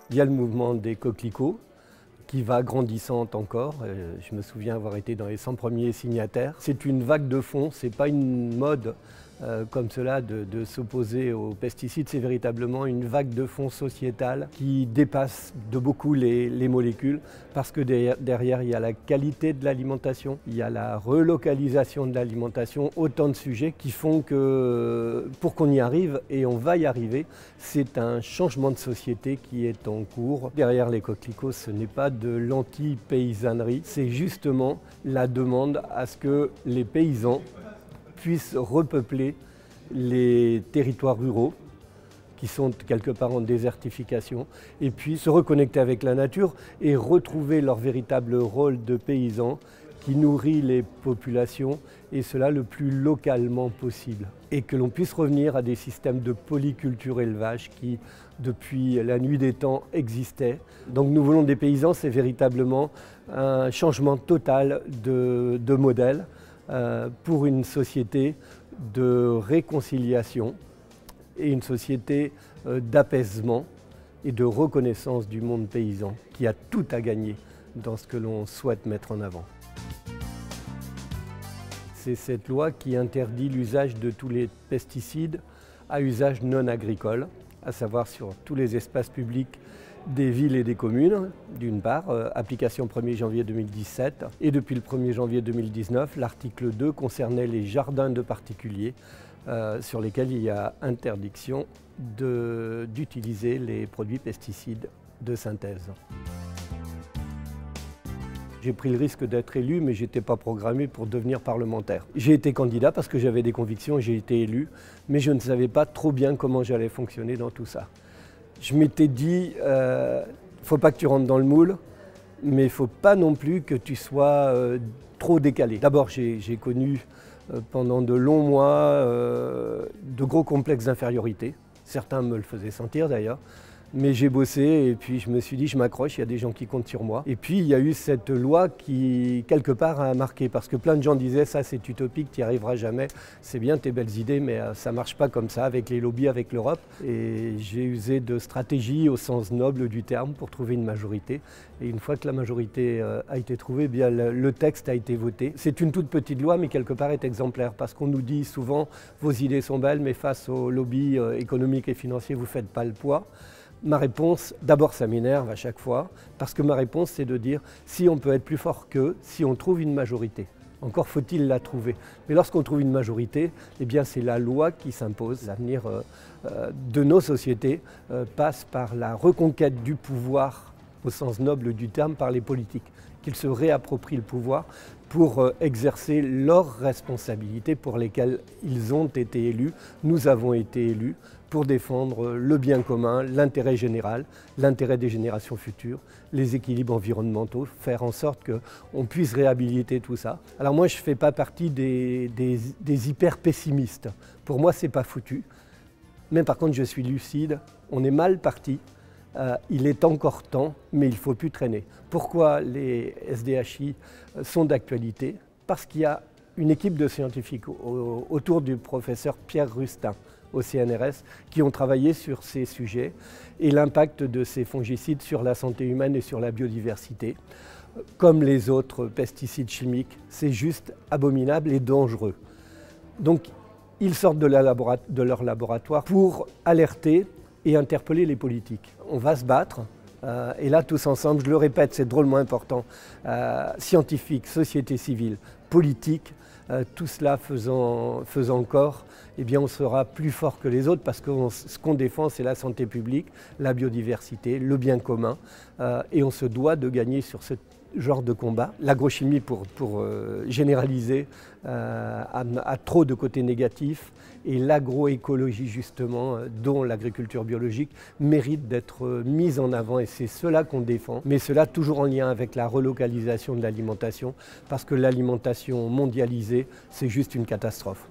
Il y a le mouvement des coquelicots qui va grandissant encore. Je me souviens avoir été dans les 100 premiers signataires. C'est une vague de fond, ce n'est pas une mode comme cela de s'opposer aux pesticides, c'est véritablement une vague de fond sociétale qui dépasse de beaucoup les molécules parce que derrière il y a la qualité de l'alimentation, il y a la relocalisation de l'alimentation, autant de sujets qui font que pour qu'on y arrive, et on va y arriver, c'est un changement de société qui est en cours. Derrière les coquelicots, ce n'est pas de l'anti-paysannerie, c'est justement la demande à ce que les paysans puissent repeupler les territoires ruraux qui sont quelque part en désertification et puis se reconnecter avec la nature et retrouver leur véritable rôle de paysan qui nourrit les populations et cela le plus localement possible. Et que l'on puisse revenir à des systèmes de polyculture élevage qui, depuis la nuit des temps, existaient. Donc nous voulons des paysans, c'est véritablement un changement total de modèle. Pour une société de réconciliation et une société d'apaisement et de reconnaissance du monde paysan qui a tout à gagner dans ce que l'on souhaite mettre en avant. C'est cette loi qui interdit l'usage de tous les pesticides à usage non agricole, à savoir sur tous les espaces publics des villes et des communes, d'une part, application 1er janvier 2017, et depuis le 1er janvier 2019, l'article 2 concernait les jardins de particuliers sur lesquels il y a interdiction d'utiliser les produits pesticides de synthèse. J'ai pris le risque d'être élu, mais je n'étais pas programmé pour devenir parlementaire. J'ai été candidat parce que j'avais des convictions et j'ai été élu, mais je ne savais pas trop bien comment j'allais fonctionner dans tout ça. Je m'étais dit, il ne faut pas que tu rentres dans le moule, mais il ne faut pas non plus que tu sois trop décalé. D'abord, j'ai connu pendant de longs mois de gros complexes d'infériorité. Certains me le faisaient sentir d'ailleurs. Mais j'ai bossé et puis je me suis dit, je m'accroche, il y a des gens qui comptent sur moi. Et puis il y a eu cette loi qui, quelque part, a marqué. Parce que plein de gens disaient, ça c'est utopique, tu n'y arriveras jamais. C'est bien tes belles idées, mais ça ne marche pas comme ça, avec les lobbies, avec l'Europe. Et j'ai usé de stratégie au sens noble du terme pour trouver une majorité. Et une fois que la majorité a été trouvée, eh bien, le texte a été voté. C'est une toute petite loi, mais quelque part est exemplaire. Parce qu'on nous dit souvent, vos idées sont belles, mais face aux lobbies économiques et financiers, vous ne faites pas le poids. Ma réponse, d'abord ça m'énerve à chaque fois, parce que ma réponse c'est de dire si on peut être plus fort qu'eux, si on trouve une majorité. Encore faut-il la trouver. Mais lorsqu'on trouve une majorité, eh bien c'est la loi qui s'impose. L'avenir de nos sociétés passe par la reconquête du pouvoir, au sens noble du terme, par les politiques. Qu'ils se réapproprient le pouvoir pour exercer leurs responsabilités pour lesquelles ils ont été élus, nous avons été élus, pour défendre le bien commun, l'intérêt général, l'intérêt des générations futures, les équilibres environnementaux, faire en sorte qu'on puisse réhabiliter tout ça. Alors moi je ne fais pas partie des hyper pessimistes. Pour moi c'est pas foutu. Mais par contre je suis lucide, on est mal parti. Il est encore temps, mais il ne faut plus traîner. Pourquoi les SDHI sont d'actualité? Parce qu'il y a une équipe de scientifiques autour du professeur Pierre Rustin au CNRS qui ont travaillé sur ces sujets et l'impact de ces fongicides sur la santé humaine et sur la biodiversité. Comme les autres pesticides chimiques, c'est juste abominable et dangereux. Donc ils sortent de leur laboratoire pour alerter et interpeller les politiques. On va se battre, et là tous ensemble, je le répète, c'est drôlement important, scientifiques, société civile, politique, tout cela faisant corps, eh bien on sera plus fort que les autres parce que ce qu'on défend c'est la santé publique, la biodiversité, le bien commun, et on se doit de gagner sur ce genre de combat. L'agrochimie, pour généraliser, a trop de côtés négatifs et l'agroécologie justement, dont l'agriculture biologique, mérite d'être mise en avant et c'est cela qu'on défend. Mais cela toujours en lien avec la relocalisation de l'alimentation parce que l'alimentation mondialisée, c'est juste une catastrophe.